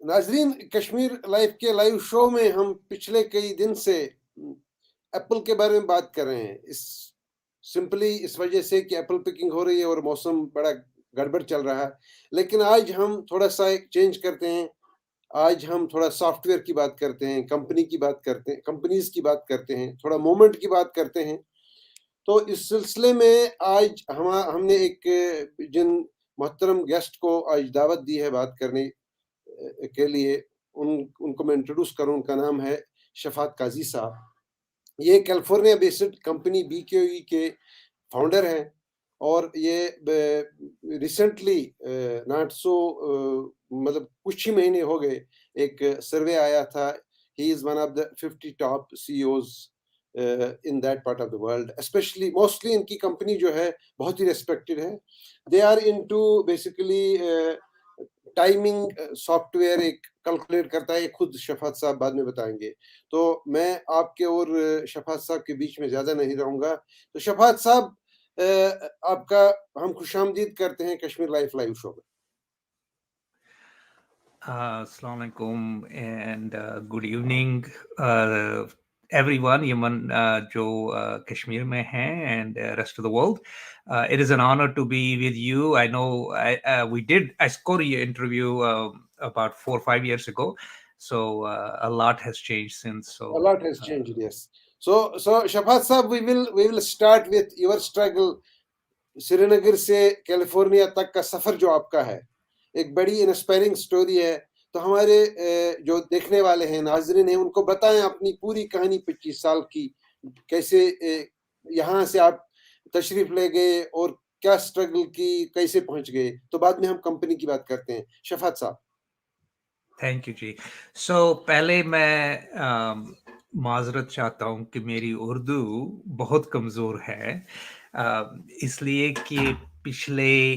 नाजरीन, कश्मीर लाइव के live show में हम पिछले कई दिन से एप्पल के बारे में बात कर रहे हैं। सिंपली इस वजह से कि एप्पल पिकिंग हो रही है और मौसम बड़ा गड़बड़ चल रहा है। लेकिन आज हम थोड़ा सा एक चेंज करते हैं। आज हम थोड़ा सॉफ्टवेयर की बात करते हैं, कंपनी की बात करते हैं, कंपनीज की बात करते हैं, थोड़ा मोमेंट की बात करते हैं। तो इस सिलसिले में आज हमने एक जिन मोहतरम गेस्ट को आज दावत दी है बात करने के लिए, उनको मैं इंट्रोड्यूस करूं। उनका नाम है शफात काजी साहब। ये कैलिफोर्निया बेस्ड कंपनी BQE के फाउंडर हैं और ये रिसेंटली नॉट सो मतलब कुछ ही महीने हो गए एक सर्वे आया था। He is one of the 50 top CEOs in that part of the world. Specially mostly इनकी कंपनी जो है बहुत ही रेस्पेक्टेड है। They are into basically timing software एक कैलकुलेट करता है, खुद शफात साहब बाद में बताएंगे। तो मैं आपके और शफात साहब के बीच में ज्यादा नहीं रहूंगा। तो शफात साहब, आपका हम खुशामदीद करते हैं कश्मीर लाइव शो में। Assalamu alaikum and good evening everyone Yemen जो कश्मीर में हैं and rest of the world. It is an honor to be with you. I know I scored your interview about 4 or 5 years ago, so a lot has changed since. A lot has changed, yes. So Shafat साहब, we will start with your struggle. Srinagar से California तक का सफर जो आपका है, एक बड़ी inspiring story है। तो हमारे जो देखने वाले हैं, नाजरीन हैं, उनको बताएं अपनी पूरी कहानी 25 साल की। कैसे यहाँ से आप तशरीफ ले गए और क्या स्ट्रगल की, कैसे पहुंच गए। तो बाद में हम कंपनी की बात करते हैं। शफात साहब। थैंक यू जी। पहले मैं माजरत चाहता हूँ कि मेरी उर्दू बहुत कमज़ोर है, इसलिए कि पिछले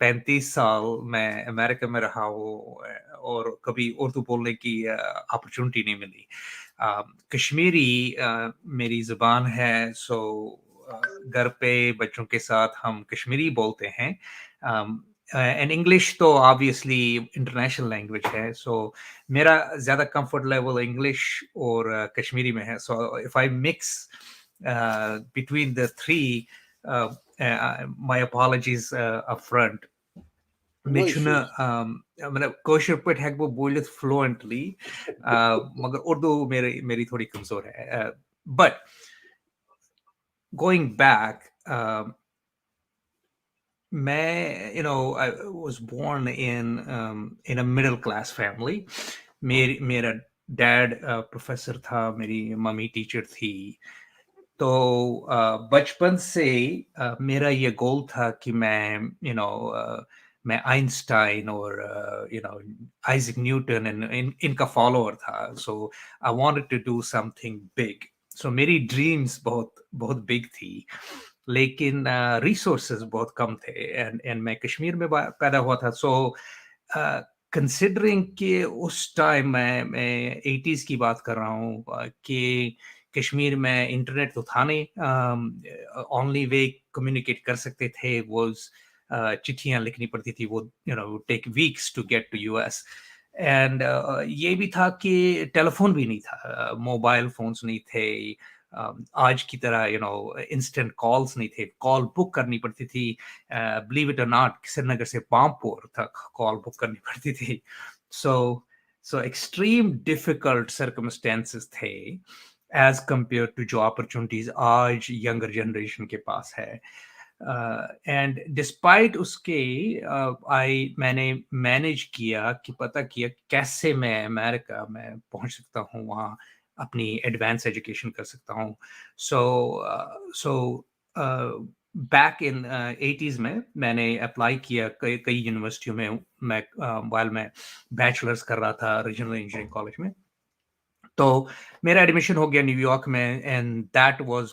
35 साल मैं अमेरिका में रहा हूँ और कभी उर्दू बोलने की अपॉर्चुनिटी नहीं मिली। कश्मीरी मेरी ज़ुबान है, घर पे बच्चों के साथ हम कश्मीरी बोलते हैं। एंड इंग्लिश तो ऑब्वियसली इंटरनेशनल लैंग्वेज है, मेरा ज़्यादा कंफर्ट लेवल इंग्लिश और कश्मीरी में है। So if I mix between the three, my apologies up front. No issues. मतलब कोशिश पे है वो बोले फ्लुएंटली, मगर उर्दू मेरी थोड़ी कमजोर है। But going back, I was born in a middle class family. मेरा डैड प्रोफेसर था, मेरी मम्मी टीचर थी। तो बचपन से मेरा ये गोल था कि मैं आइंस्टाइन और आइजैक न्यूटन इनका फॉलोअर था। So I wanted to do something big. सो मेरी ड्रीम्स बहुत बहुत बिग थी, लेकिन रिसोर्सेज बहुत कम थे। एंड मैं कश्मीर में पैदा हुआ था। कंसिडरिंग कि उस टाइम मैं 80s की बात कर रहा हूँ कि कश्मीर में इंटरनेट तो था नहीं, ओनली वे कम्युनिकेट कर सकते थे वो चिट्ठियां लिखनी पड़ती थी। वो take weeks to get to US। And ये भी था कि टेलीफोन भी नहीं था, मोबाइल फोन्स नहीं थे, आज की तरह इंस्टेंट कॉल्स नहीं थे, कॉल बुक करनी पड़ती थी। बिलीव इट और नॉट, श्रीनगर से पामपुर तक कॉल बुक करनी पड़ती थी। सो एक्सट्रीम डिफिकल्ट सर्कमस्टेंसेस थे एज कंपेयर टू जो अपॉर्चुनिटीज आज यंगर जनरेशन के पास है। एंड डिस्पाइट उसके मैंने मैनेज किया कि पता किया कैसे मैं अमेरिका में पहुंच सकता हूँ, वहाँ अपनी एडवांस एजुकेशन कर सकता हूँ। सो बैक इन 80s में मैंने अप्लाई किया कई यूनिवर्सिटियों में। मैं बैचलर्स कर रहा था रीजनल इंजीनियरिंग कॉलेज में। तो मेरा एडमिशन हो गया न्यूयॉर्क में, एंड दैट वाज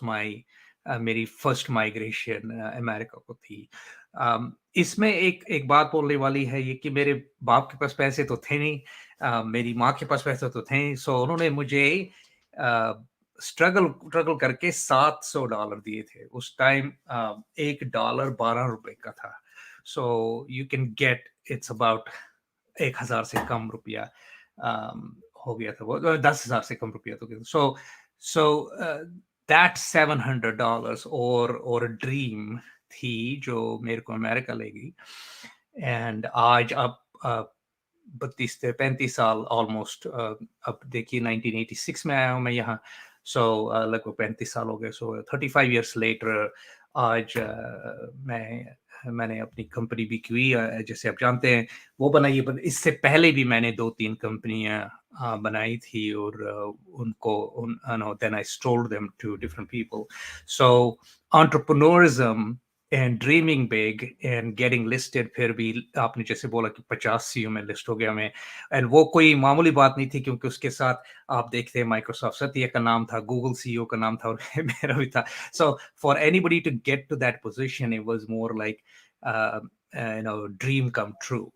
मेरी फर्स्ट माइग्रेशन अमेरिका को थी। इसमें एक बात बोलने वाली है ये कि मेरे बाप के पास पैसे तो थे नहीं, मेरी माँ के पास पैसे तो थे। सो उन्होंने मुझे स्ट्रगल करके $700 दिए थे। उस टाइम $1 12 रुपए का था। So you can get, it's about 1000 से कम रुपया हो गया था, वो 10,000 से कम रुपया तो सो दैट $700 और ड्रीम थी जो मेरे को अमेरिका ले गई। एंड आज अब 32 से 35 साल ऑलमोस्ट, अब देखिए 1986 में आया हूँ मैं यहाँ। सो लगभग 35 साल हो गए। सो 35 इयर्स लेटर आज मैंने अपनी कंपनी BQE, जैसे आप जानते हैं, वो बनाई है। पर इससे पहले भी मैंने 2-3 कंपनियां बनाई थी, और उनको then I sold them to different people. So entrepreneurism and dreaming big and getting listed, फिर भी आपने जैसे बोला कि 50 सीईओ में लिस्ट हो गया मैं, एंड वो कोई मामूली बात नहीं थी, क्योंकि उसके साथ आप देखते हैं माइक्रोसॉफ्ट सत्या का नाम था, गूगल सीईओ का नाम था, और मेरा भी था। So for anybody to get to that position, it was more like dream come true.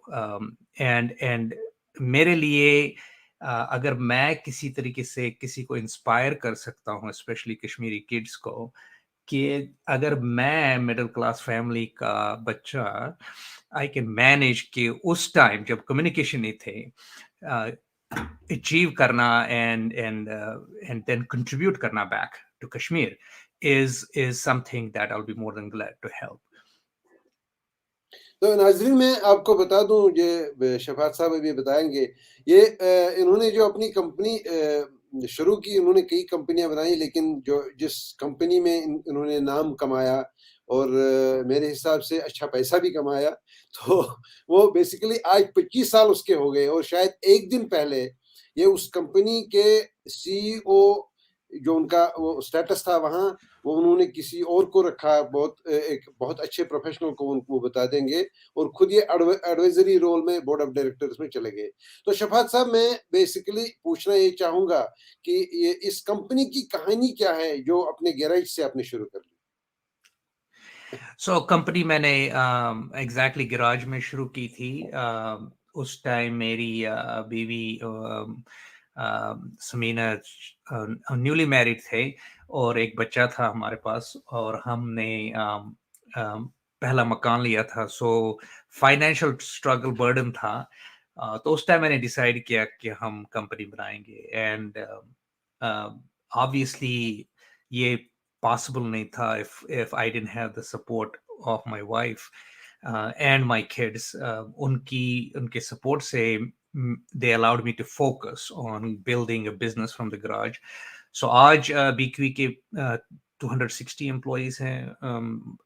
And मेरे लिए अगर मैं किसी तरीके से किसी को इंस्पायर कर सकता हूँ, स्पेशली कश्मीरी किड्स को, कि अगर मैं मिडिल क्लास फैमिली का बच्चा, आई कैन मैनेज कि उस टाइम जब कम्युनिकेशन नहीं थे, अचीव करना एंड देन कंट्रीब्यूट करना back to Kashmir is something that I'll be more than glad to help. तो नाजरीन, मैं आपको बता दूं, ये शफात साहब अभी बताएंगे, ये इन्होंने जो अपनी कंपनी शुरू की, उन्होंने कई कंपनियां बनाई, लेकिन जो जिस कंपनी में इन्होंने नाम कमाया और मेरे हिसाब से अच्छा पैसा भी कमाया, तो वो बेसिकली आज 25 साल उसके हो गए, और शायद एक दिन पहले ये उस कंपनी के सीईओ, जो उनका वो स्टेटस था वहाँ, वो उन्होंने किसी और को रखा, एक बहुत अच्छे प्रोफेशनल को, उनको बता देंगे, और खुद ये एडवाइजरी रोल में बोर्ड ऑफ डायरेक्टर्स में चले गए। तो शफात साहब, मैं बेसिकली पूछना ये चाहूंगा कि ये इस कंपनी की कहानी क्या है जो अपने गैरेज से आपने शुरू कर ली? सो कंपनी मैंने एग्जैक्टली गैराज में शुरू की थी। उस टाइम मेरी बीवी समीना न्यूली मैरिड थे, और एक बच्चा था हमारे पास, और हमने पहला मकान लिया था। सो फाइनेंशियल स्ट्रगल बर्डन था। तो उस टाइम मैंने डिसाइड किया कि हम कंपनी बनाएंगे, एंड ऑब्वियसली ये possible नहीं था if I didn't have the support of my wife and my kids. उनके support से they allowed me to focus on building a business from the garage. So आज BQE के 260 employees हैं,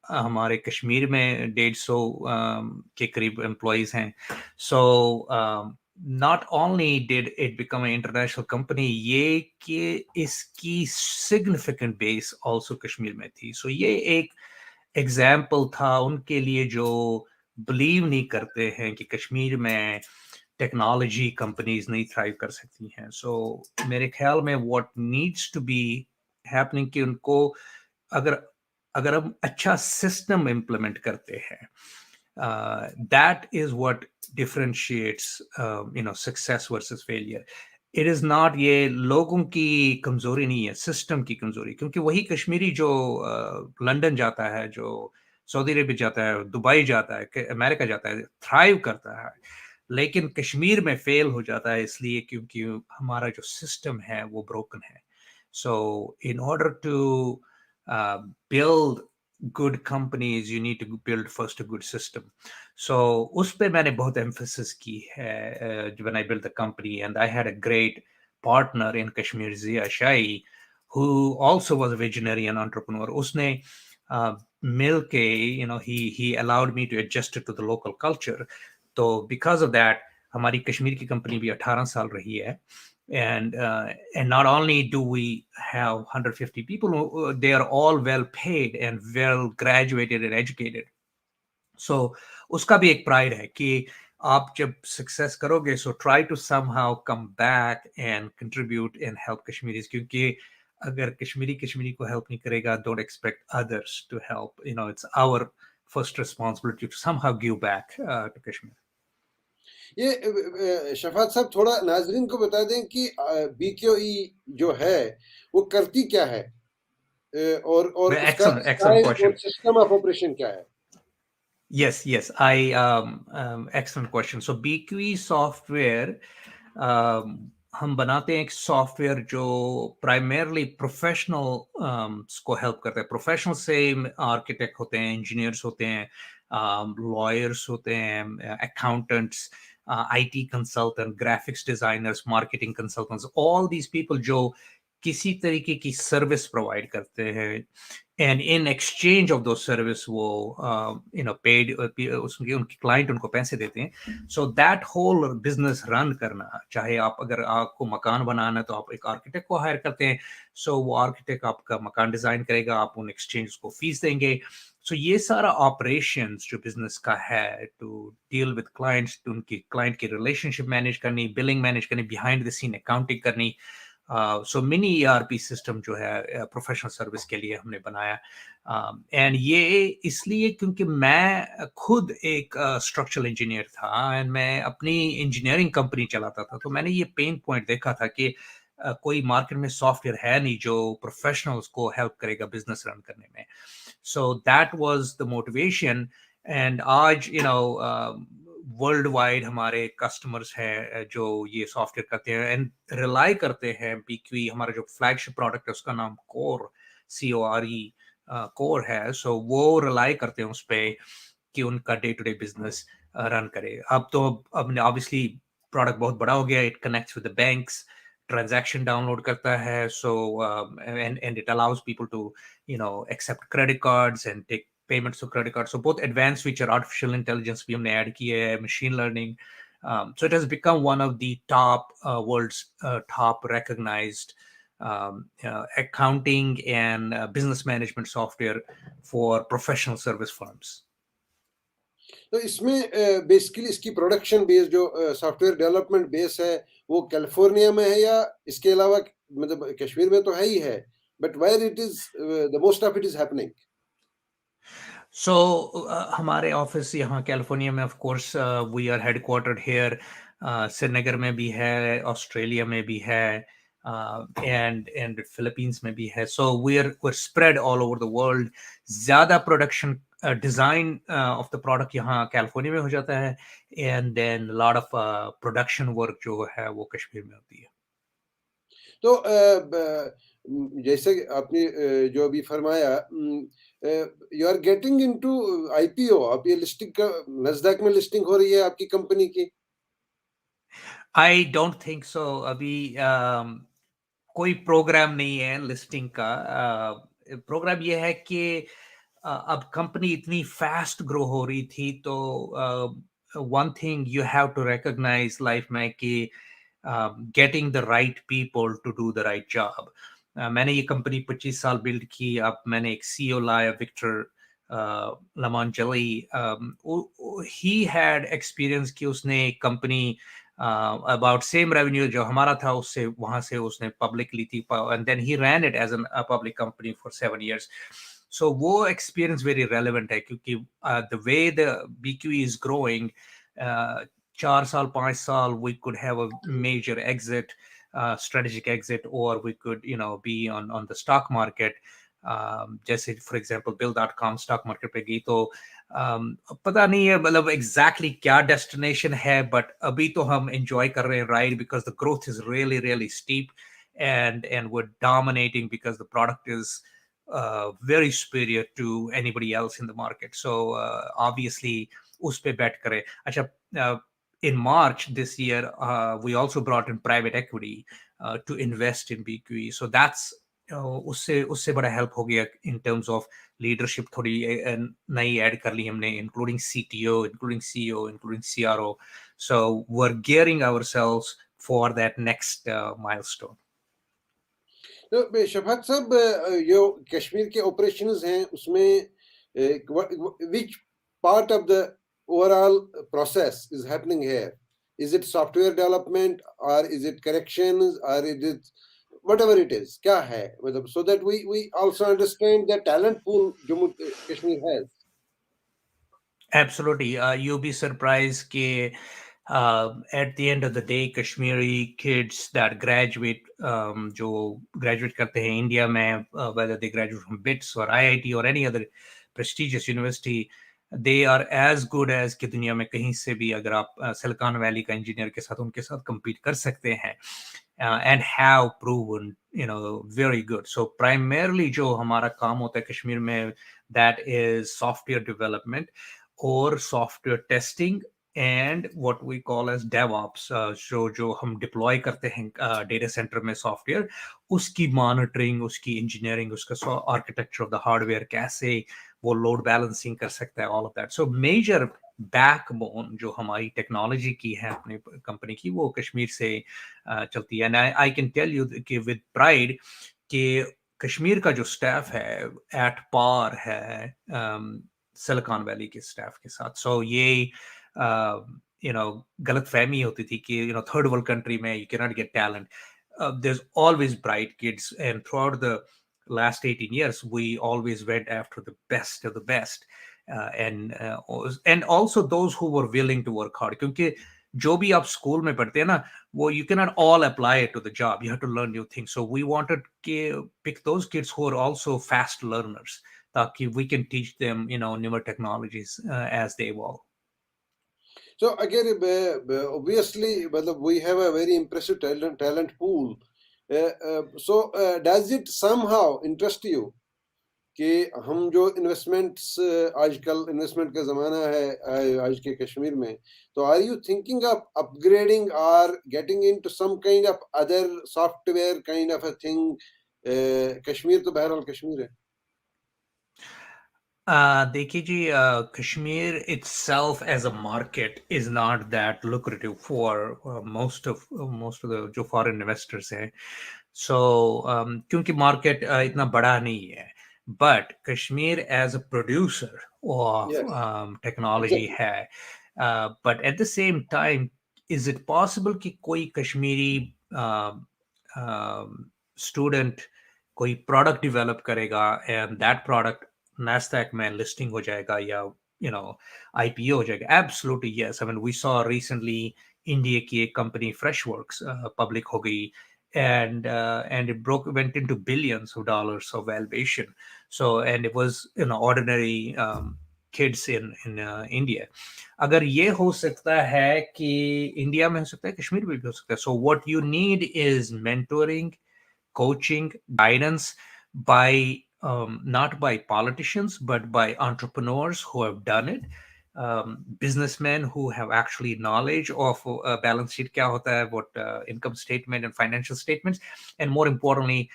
हमारे कश्मीर में 150 के करीब employees हैं। So not only did it become an international company, ये कि इसकी significant base also कश्मीर में थी। So ये एक एग्जाम्पल था उनके लिए जो बिलीव नहीं करते हैं कि कश्मीर में टेक्नोलॉजी कंपनीज नहीं थ्राइव कर सकती हैं। सो मेरे ख्याल में what needs to be happening कि उनको अगर अगर हम अच्छा सिस्टम इम्प्लीमेंट करते हैं, that is what differentiates success versus failure. It is not ये लोगों की कमजोरी नहीं है, सिस्टम की कमजोरी। क्योंकि वही कश्मीरी जो लंदन जाता है, जो सऊदी अरब जाता है, दुबई जाता है, अमेरिका जाता है, थ्राइव करता है, लेकिन कश्मीर में फेल हो जाता है इसलिए क्योंकि हमारा जो सिस्टम है वो ब्रोकन है। So in order to build good companies, you need to build first a good system. So उस पे मैंने बहुत emphasis की है when I built the company, and I had a great partner in Kashmir, Zia Shai, who also was a visionary and entrepreneur. उसने मिल के he allowed me to adjust it to the local culture. तो because of that हमारी कश्मीर की company भी 18 साल रही है। And not only do we have 150 people, they are all well paid and well graduated and educated. So उसका भी एक प्राइड है कि आप जब सक्सेस करोगे, so try to somehow come back and contribute and help Kashmiris, क्योंकि अगर कश्मीरी को हेल्प नहीं करेगा, don't expect others to help. It's our first responsibility to somehow give back to Kashmir. ये शफात साहब, थोड़ा नाजरीन को बता दें कि BQE जो है वो करती क्या है, और उसका Excellent स्टाइल question. और सिस्टम ऑफ ऑपरेशन क्या है? Yes. Excellent question. So BQE Software, हम बनाते हैं एक सॉफ्टवेयर जो प्राइमरली प्रोफेशनल को हेल्प करता है। प्रोफेशनल से आर्किटेक्ट होते हैं, इंजीनियर्स होते हैं, लॉयर्स होते हैं, accountants, IT consultant, graphics designers, marketing consultants, all these people जो किसी तरीके की सर्विस प्रोवाइड करते हैं, and in exchange of the service वो पेड उसके उनके क्लाइंट उनको पैसे देते हैं। So that whole business run करना, चाहे आप अगर आपको मकान बनाना है तो आप एक आर्किटेक्ट को हायर करते हैं, सो वो आर्किटेक्ट आपका मकान डिजाइन करेगा, आप उन एक्सचेंज को फीस देंगे। सो ये सारा ऑपरेशंस जो बिजनेस का है, टू डील विद क्लाइंट्स, उनकी क्लाइंट की रिलेशनशिप मैनेज करनी, बिलिंग मैनेज करनी, बिहाइंड द सीन अकाउंटिंग करनी। सो मिनी ईआरपी सिस्टम जो है प्रोफेशनल सर्विस के लिए हमने बनाया, एंड ये इसलिए क्योंकि मैं खुद एक स्ट्रक्चरल इंजीनियर था एंड मैं अपनी इंजीनियरिंग कंपनी चलाता था, तो मैंने ये पेन पॉइंट देखा था कि कोई मार्केट में सॉफ्टवेयर है नहीं जो प्रोफेशनल्स को हेल्प करेगा बिजनेस रन करने में। So that was the motivation. And आज वर्ल्ड वाइड हमारे कस्टमर्स हैं जो ये सॉफ्टवेयर करते हैं एंड रिलाई करते हैं। बीक्यू हमारा जो फ्लैगशिप प्रोडक्ट है उसका नाम CORE कोर है। सो वो रिलाई करते हैं उस पर कि उनका day to day business run करे। अब तो अब ऑब्वियसली प्रोडक्ट बहुत बड़ा हो गया, it connects with the banks, transaction download करता है, so and it allows people to accept credit cards and take payments to credit cards. So both advanced feature, artificial intelligence भी हमने ऐड की है, machine learning. So it has become one of the top world's top recognized accounting and business management software for professional service firms. तो इसमें basically इसकी production base जो software development base है वो कैलिफोर्निया में है या इसके अलावा मतलब कश्मीर में तो है ही है, but where it is the most of it is happening? So हमारे ऑफिस यहाँ कैलिफोर्निया में, of course we are headquartered here, Srinagar में भी है, ऑस्ट्रेलिया में भी है, एंड फिलीपींस में भी है। So we are spread all over the world. ज़्यादा production design of the product यहाँ कैलिफोर्निया में हो जाता है, and then lot of production work जो है वो कश्मीर में होती है। तो जैसे आपने जो अभी फरमाया, you are getting into IPO, अब ये लिस्टिंग का नस्डैक में लिस्टिंग हो रही है आपकी कंपनी की? I don't think so. अभी कोई प्रोग्राम नहीं है लिस्टिंग का। प्रोग्राम ये है कि अब कंपनी इतनी फास्ट ग्रो हो रही थी, तो one thing you have to recognise life में कि getting the right people to do the right job. मैंने ये कंपनी 25 साल बिल्ड की। अब मैंने एक सीईओ लाया, विक्टर लमांचली। ही हैड एक्सपीरियंस कि उसने कंपनी अबाउट सेम रेवेन्यू जो हमारा था उससे, वहां से उसने पब्लिक ली थी, and then he ran it as an public company for 7 years. So वो एक्सपीरियंस वेरी रेलेवेंट है, क्योंकि the way the BQE is growing, 4 साल 5 साल we could have a major exit, strategic exit, or we could be on the stock market. जैसे for example bill.com stock market पे गई, तो पता नहीं है मतलब एग्जैक्टली क्या डेस्टिनेशन है, बट अभी तो हम एंजॉय कर रहे हैं ride, because the growth is really really steep, and we're dominating because the product is very superior to anybody else in the market. So obviously उस पे bet करें। अच्छा, in March this year, we also brought in private equity to invest in BQE. So that's उससे बड़ा help हो गया in terms of leadership. थोड़ी नई ऐड कर ली हमने, including CTO, including CEO, including CRO. So we're gearing ourselves for that next milestone. तो शफात साहब, जो कश्मीर के ऑपरेशंस हैं उसमें which part of the overall process is happening here? Is it software development और इज इट करेक्शंस और is it whatever it is, क्या है मतलब, so that we also understand the talent pool Jammu Kashmir has. Absolutely. You'll be surprised कि at the end of the day, Kashmiri kids that graduate, जो graduate करते हैं India में, whether they graduate from BITS or IIT or any other prestigious university, they are as good as कि दुनिया में कहीं से भी अगर आप सिलिकॉन वैली का इंजीनियर के साथ उनके साथ compete कर सकते हैं, and have proven very good. So primarily जो हमारा काम होता है कश्मीर में, that is software development or software testing and what we call as DevOps, जो हम डिप्लॉय करते हैं डेटा सेंटर में सॉफ्टवेयर, उसकी मॉनिटरिंग, उसकी इंजीनियरिंग, उसका आर्किटेक्चर ऑफ द हार्डवेयर, कैसे वो लोड बैलेंसिंग कर सकता है, all of that. So major backbone जो हमारी टेक्नोलॉजी की है अपनी कंपनी की, वो कश्मीर से चलती है. And I can tell you कि विद प्राइड कि कश्मीर का जो स्टाफ है एट पार है सिलिकॉन वैली के स्टाफ के साथ. सो ये गलत फहमी होती थी कि थर्ड वर्ल्ड कंट्री में you can not gate talent. There's always bright kids, and throughout the last 18 years we always went after the best of the best, and also those who were willing to work hard. क्योंकि जो भी आप school में पढ़ते हैं ना, वो you cannot all apply it to the job. You have to learn new things. So we wanted to pick those kids who are also fast learners, ताकि we can teach them newer technologies as they evolve. So again, obviously, we have a very impressive talent pool. So does it somehow interest you कि हम जो investments, आजकल investment का ज़माना है आज के कश्मीर में, तो are you thinking of upgrading or getting into some kind of other software kind of a thing? Kashmir तो बहरहाल कश्मीर है. देखिए जी, Kashmir itself as a market is not that lucrative for most of the जो foreign investors हैं. So क्योंकि market इतना बड़ा नहीं है, but Kashmir as a producer of Yes, technology exactly. है. But at the same time, is it possible कि कोई कश्मीरी student कोई product develop करेगा and that product Nasdaq में listing हो जाएगा या IPO हो जाएगा? Absolutely yes. I mean, we saw recently India की एक company Freshworks public हो गई, and it went into billions of dollars of valuation. So, and it was ordinary kids in India. अगर ये हो सकता है कि इंडिया में हो सकता है, कश्मीर में भी हो सकता है. So what you need is mentoring, coaching, guidance by not by politicians, but by entrepreneurs who have done it, businessmen who have actually knowledge of balance sheet kya hota hai, what income statement and financial statements, and more importantly,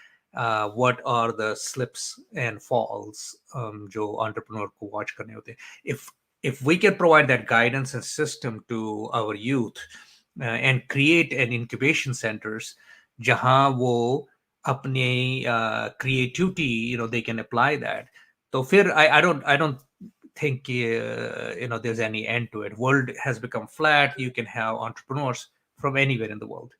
what are the slips and falls jo entrepreneur ko watch karne hote. If we can provide that guidance and system to our youth and create an incubation centers jahan wo अपने creativity they can apply that, तो फिर I don't think there's any end to it. World has become flat. You can have entrepreneurs from anywhere in the world.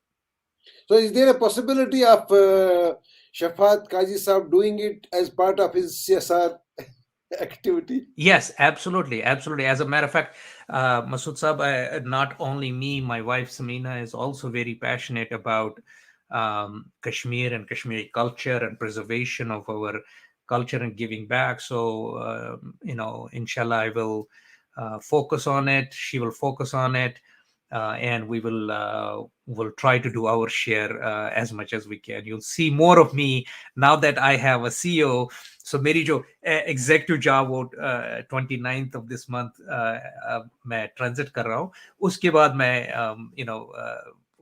So is there a possibility of Shafat Qadi Saab doing it as part of his CSR activity? Yes, absolutely. As a matter of fact, Masood Saab, not only me, my wife Samina is also very passionate about Kashmir and Kashmiri culture and preservation of our culture and giving back. So, inshallah, I will focus on it. She will focus on it. And we will try to do our share as much as we can. You'll see more of me now that I have a CEO. So मेरी जो executive job वो 29th of this month मैं transit कर रहा हूँ, उसके बाद मैं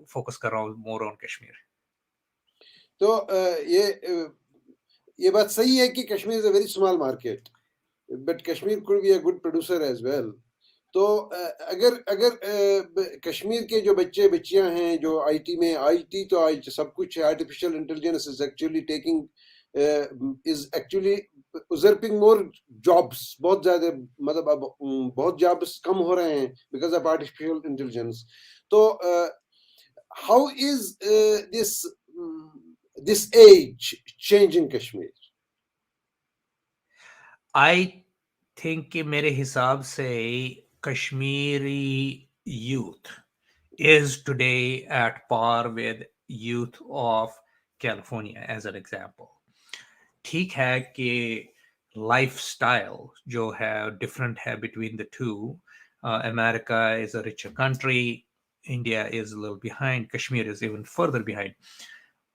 focus कर रहा हूँ more on Kashmir. तो ये बात सही है कि Kashmir is a very small market, but Kashmir could be a good producer as well. तो अगर कश्मीर के जो बच्चे बच्चियां हैं जो आईटी में, आईटी तो आज सब कुछ है, artificial intelligence is actually taking is actually usurping more jobs, बहुत ज्यादा, मतलब अब बहुत जॉब्स कम हो रहे हैं because of artificial intelligence. तो how is this age changing Kashmir? I think कि मेरे हिसाब से Kashmiri youth is today at par with youth of California as an example. ठीक है कि lifestyle जो है different है between the two. America is a richer country, India is a little behind, Kashmir is even further behind.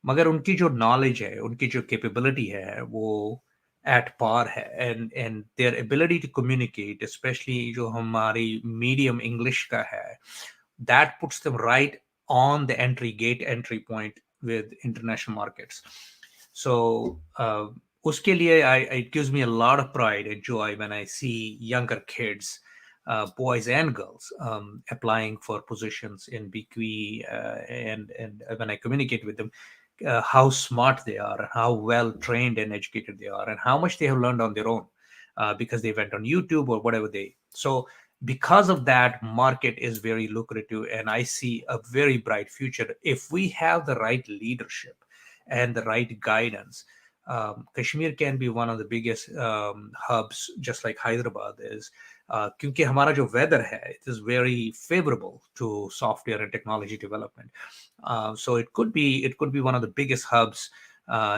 मगर उनकी जो knowledge है, उनकी जो capability है, वो at par है, and their ability to communicate, especially जो हमारी medium English का है, that puts them right on the entry point with international markets. So uske liye it gives me a lot of pride and joy when I see younger kids, boys and girls, applying for positions in BQE, and when I communicate with them, how smart they are, how well trained and educated they are, and how much they have learned on their own, because they went on YouTube or whatever they. So because of that, market is very lucrative, and I see a very bright future if we have the right leadership and the right guidance. Kashmir can be one of the biggest hubs, just like Hyderabad is, क्योंकि हमारा जो weather है, it is very favorable to software and technology development. So it could be one of the biggest hubs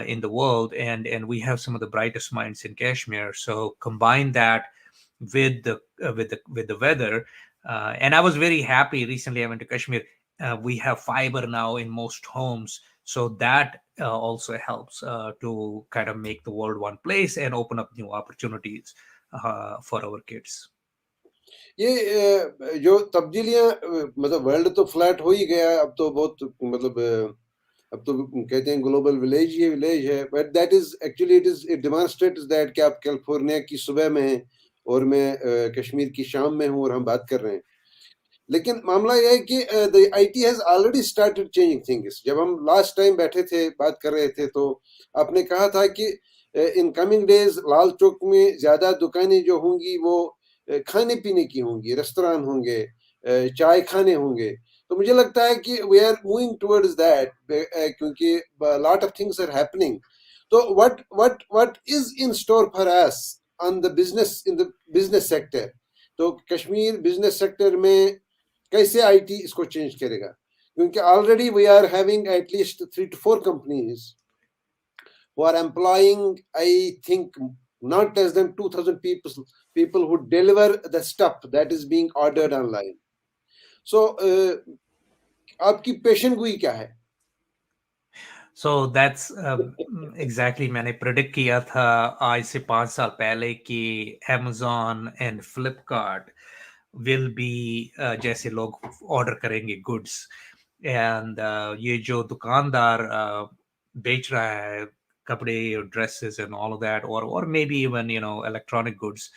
in the world, and we have some of the brightest minds in Kashmir. So combine that with the weather, and I was very happy. Recently, I went to Kashmir. We have fiber now in most homes, so that also helps to kind of make the world one place and open up new opportunities for our kids. ये जो तब्दीलियां, मतलब world तो flat हो ही गया, अब तो बहुत, मतलब अब तो कहते हैं ग्लोबल विलेज ये विलेज है, but that is actually it demonstrates that कि आप कैलिफोर्निया की सुबह में हैं और मैं कश्मीर की शाम में हूं और हम बात कर रहे हैं. लेकिन मामला यह है कि the IT has already started changing things. जब हम लास्ट टाइम बैठे थे, बात कर रहे थे, तो आपने कहा था कि in coming days Lal Chowk में ज्यादा दुकानें जो होंगी वो खाने पीने की होंगी, रेस्टोरेंट होंगे, चाय खाने होंगे. तो मुझे लगता है कि we are moving towards that, क्योंकि lot of things are happening. तो what is in store for us on the business, in the business sector. तो कश्मीर बिजनेस सेक्टर में कैसे आईटी इसको चेंज करेगा, क्योंकि already we are having at least 3 to 4 companies who are employing, I think, not less than 2,000 people who deliver the stuff that is being ordered online. So आपकी patient गोई क्या है? So that's exactly, मैंने predict किया था आज से 5 साल पहले कि Amazon and Flipkart will be जैसे लोग ऑर्डर करेंगे गुड्स, एंड ये जो दुकानदार बेच रहा है कपड़े और dresses and all of that, और maybe even electronic goods,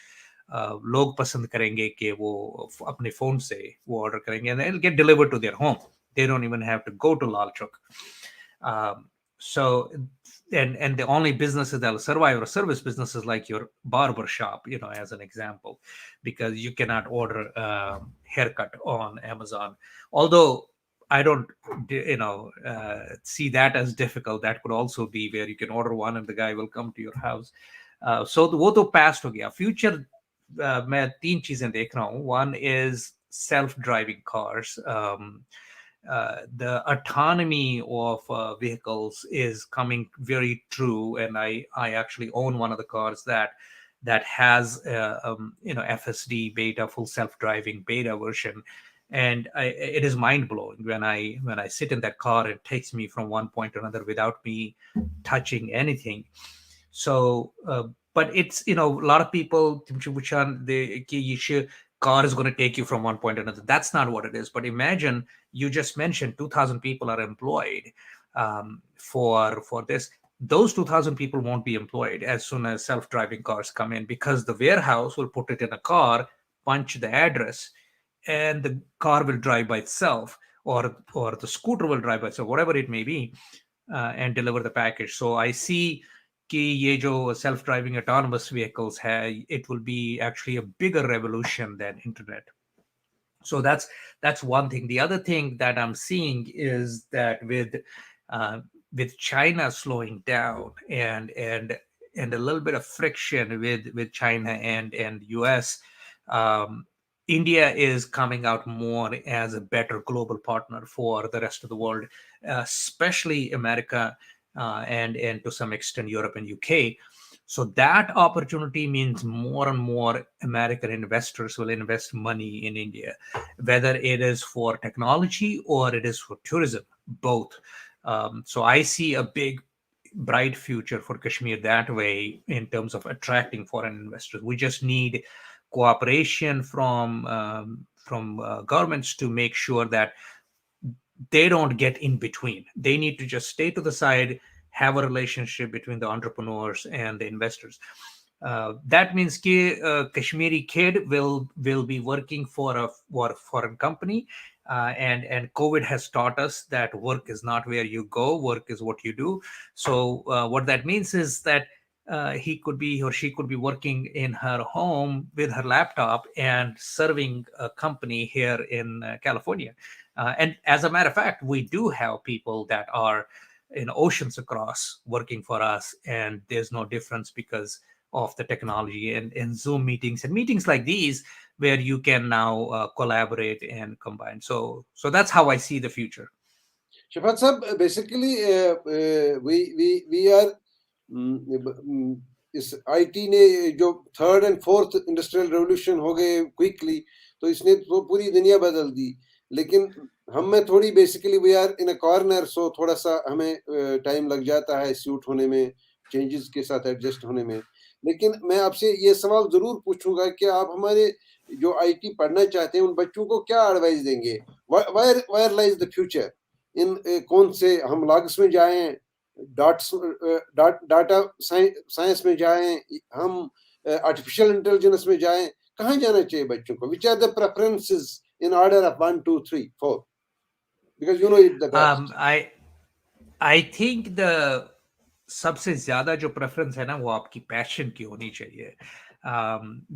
लोग पसंद करेंगे कि वो अपने फोन से वो ऑर्डर करेंगे and it'll get delivered to their home. They don't even have to go to Lal Chowk. So and the only businesses that will survive are service businesses like your barber shop, as an example, because you cannot order haircut on Amazon. Although I don't see that as difficult. That could also be where you can order one and the guy will come to your house. So वो तो past हो गया. Future मैं 3 चीजें देख रहा हूँ. One is self-driving cars. The autonomy of vehicles is coming very true, and I actually own one of the cars that has FSD beta, full self-driving beta version, and it is mind-blowing when I sit in that car. It takes me from one point to another without me touching anything. So but it's a lot of people which are the car is going to take you from one point to another. That's not what it is. But imagine, you just mentioned 2,000 people are employed for this. Those 2,000 people won't be employed as soon as self-driving cars come in, because the warehouse will put it in a car, punch the address, and the car will drive by itself, or the scooter will drive by itself, whatever it may be, and deliver the package. So I see कि ये जो self-driving autonomous vehicles है, it will be actually a bigger revolution than internet. So that's one thing. The other thing that I'm seeing is that with China slowing down and a little bit of friction with China and US, India is coming out more as a better global partner for the rest of the world, especially America and to some extent Europe and UK. So that opportunity means more and more American investors will invest money in India, whether it is for technology or it is for tourism, both. So I see a big, bright future for Kashmir that way in terms of attracting foreign investors. We just need cooperation from governments to make sure that they don't get in between. They need to just stay to the side, have a relationship between the entrepreneurs and the investors. That means Kashmiri kid will be working for a foreign company, and COVID has taught us that work is not where you go, work is what you do. So what that means is that he could be or she could be working in her home with her laptop and serving a company here in California. And as a matter of fact, we do have people that are in oceans across working for us, and there's no difference because of the technology and Zoom meetings and meetings like these where you can now collaborate and combine. So that's how I see the future. Shafat sab, basically we are इस IT ने जो third and fourth industrial revolution हो गए quickly, तो इसने तो पूरी दुनिया बदल दी, लेकिन हम में थोड़ी basically we are in a corner, so थोड़ा सा हमें टाइम लग जाता है सूट होने में, चेंजेस के साथ एडजस्ट होने में. लेकिन मैं आपसे ये सवाल जरूर पूछूंगा कि आप हमारे जो आईटी पढ़ना चाहते हैं उन बच्चों को क्या एडवाइस देंगे? Where lies the future? इन कौन से हम लॉग्स में जाएं, डाटा साइंस में जाएं, हम आर्टिफिशियल इंटेलिजेंस में जाएं, कहाँ जाना चाहिए बच्चों को? Which are the preferences in order of 1, 2, 3, 4? Because you know it the best. I think the सबसे ज्यादा जो प्रेफरेंस है ना वो आपकी पैशन की होनी चाहिए.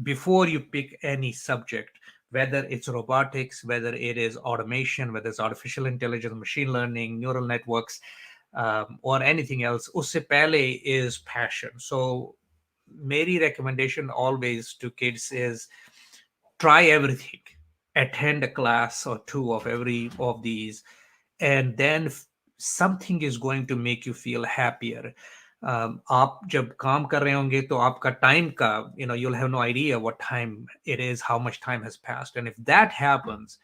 Before you pick any subject, whether it's robotics, whether it is automation, whether it's artificial intelligence, machine learning, neural networks, or anything else, उससे पहले is passion. So मेरी recommendation always to kids is try everything, attend a class or two of every of these, and then something is going to make you feel happier. आप जब काम कर रहे होंगे तो आपका टाइम का, you'll have no idea what time it is, how much time has passed, and if that happens,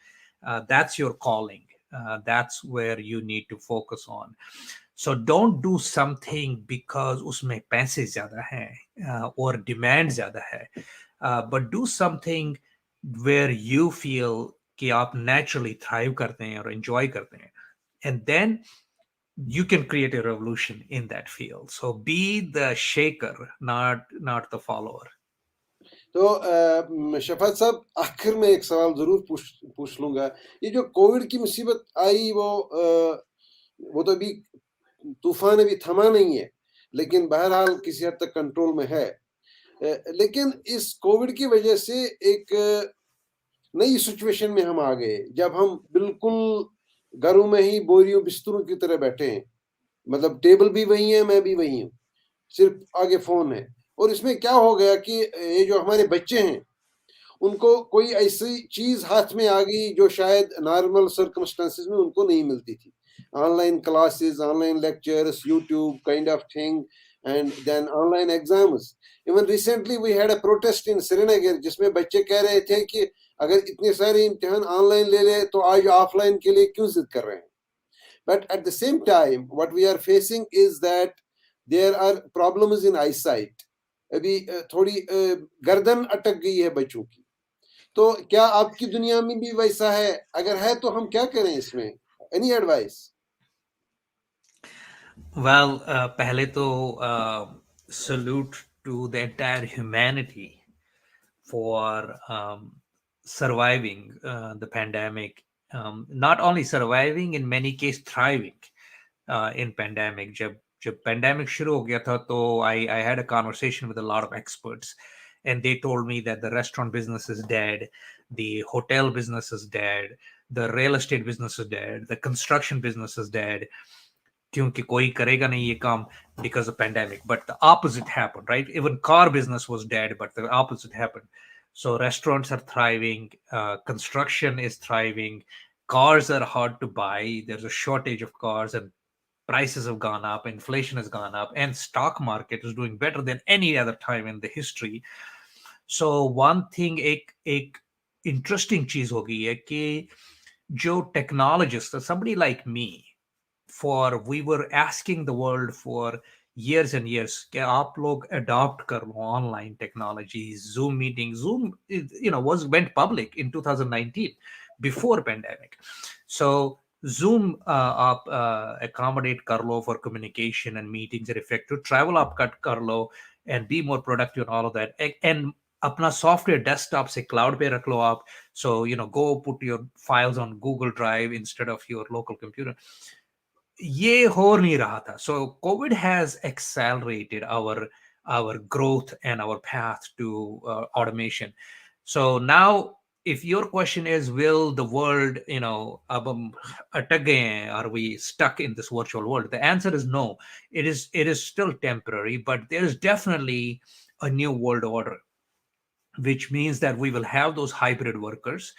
that's your calling. That's where you need to focus on. So don't do something because उसमें पैसे ज़्यादा हैं or demand ज़्यादा है, but do something where you feel कि आप naturally thrive करते हैं और enjoy करते हैं, and then you can create a revolution in that field. So be the shaker, not the follower. तो शफात साहब, आखिर में एक सवाल जरूर पूछ लूंगा. ये जो कोविड की मुसीबत आई वो तो अभी तूफान अभी थमा नहीं है, लेकिन बहरहाल किसी हद तक कंट्रोल में है. लेकिन इस कोविड की वजह से एक नई सिचुएशन में हम आ गए, जब हम बिल्कुल घरों में ही बोरियों बिस्तरों की तरह बैठे हैं. मतलब टेबल भी वही है, मैं भी वही हूँ, सिर्फ आगे फोन है. और इसमें क्या हो गया कि ये जो हमारे बच्चे हैं उनको कोई ऐसी चीज हाथ में आ गई जो शायद नॉर्मल सर्कमस्टेंसेस में उनको नहीं मिलती थी. Online classes, online lectures, YouTube kind of thing, and then online exams. Even recently we had a protest in Srinagar, जिसमें बच्चे कह रहे थे कि अगर इतने सारे इम्तिहान ऑनलाइन ले ले तो आज ऑफलाइन के लिए क्यों जिद कर रहे हैं. But at the same time, what we are facing is that there are problems in eyesight. अभी थोड़ी गर्दन अटक गई है बच्चों की. तो क्या आपकी दुनिया में भी वैसा है? अगर है तो हम क्या करें इसमें? Any advice? Well, पहले तो salute to the entire humanity for surviving the pandemic. Not only surviving, in many cases thriving in pandemic. जब pandemic शुरू हो गया था तो I had a conversation with a lot of experts, and they told me that the restaurant business is dead, the hotel business is dead, the real estate business is dead, the construction business is dead, क्योंकि कोई करेगा नहीं ये काम because of pandemic. But the opposite happened, right? Even car business was dead, but the opposite happened. So restaurants are thriving, construction is thriving, cars are hard to buy, there's a shortage of cars, and prices have gone up, inflation has gone up, and stock market is doing better than any other time in the history. So one thing एक interesting चीज हो गई है कि जो technologist, somebody like me, for we were asking the world for years and years कि आप लोग adopt कर लो online technologies, Zoom meetings. Zoom, was went public in 2019 before pandemic. So Zoom आप accommodate कर लो for communication and meetings and effective travel आप cut कर लो and be more productive and all of that. And अपना software desktop से cloud पे रख लो आप. So go put your files on Google Drive instead of your local computer. ये हो नहीं रहा था. So COVID has accelerated our growth and our path to automation. So now, if your question is, will the world, अब हम अटक गए हैं, are we stuck in this virtual world? The answer is no. It is still temporary, but there is definitely a new world order, which means that we will have those hybrid workers,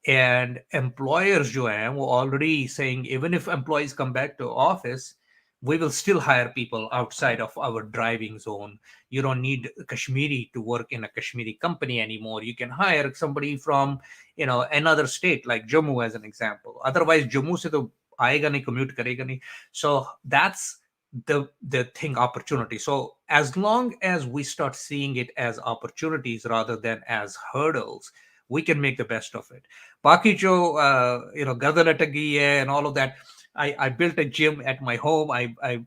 and employers जो हैं वो already saying even if employees come back to office, we will still hire people outside of our driving zone. You don't need Kashmiri to work in a Kashmiri company anymore. You can hire somebody from another state like Jammu as an example. Otherwise Jammu से तो आएगा नहीं, commute करेगा नहीं. So that's the thing, opportunity. So as long as we start seeing it as opportunities rather than as hurdles, we can make the best of it. Baki jo gardan atak gayi hai and all of that. I built a gym at my home. I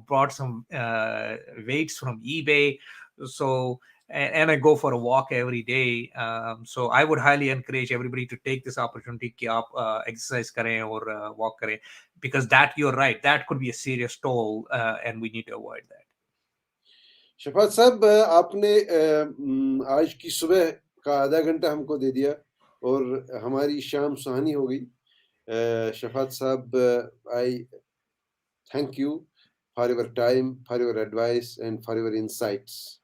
brought some weights from eBay. So and I go for a walk every day. So I would highly encourage everybody to take this opportunity कि आप exercise करें और walk करें, because that, you're right, that could be a serious toll, and we need to avoid that. Shafat साहब, आपने आज की सुबह का आधा घंटा हमको दे दिया और हमारी शाम सुहानी हो गई. शफात साहब, I thank you for your time, for your advice and for your insights.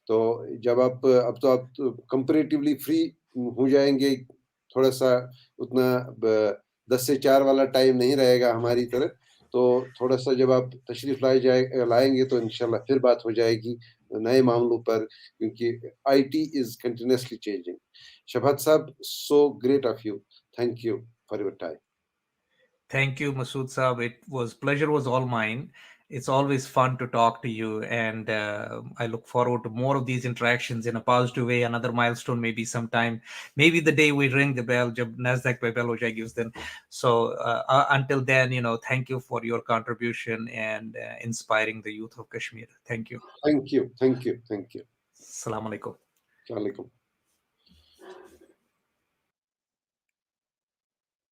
तो जब अब तो आप कंपैरेटिवली फ्री हो जाएंगे, थोड़ा सा उतना 10 से 4 वाला टाइम नहीं रहेगा हमारी तरह, तो थोड़ा सा जब आप तशरीफ लाएंगे तो इंशाल्लाह फिर बात हो जाएगी नए मामलों पर, क्योंकि IT is continuously changing. Shafat साहब, so great of you. Thank you for your time. Thank you, Masood Saab. Pleasure was all mine. It's always fun to talk to you, and I look forward to more of these interactions in a positive way. Another milestone, maybe sometime, maybe the day we ring the bell, jab Nasdaq pe bell ho jayegi us din. So until then, thank you for your contribution and inspiring the youth of Kashmir. Thank you. Thank you. Thank you. Thank you. Assalamu alaikum. Assalamu alaikum.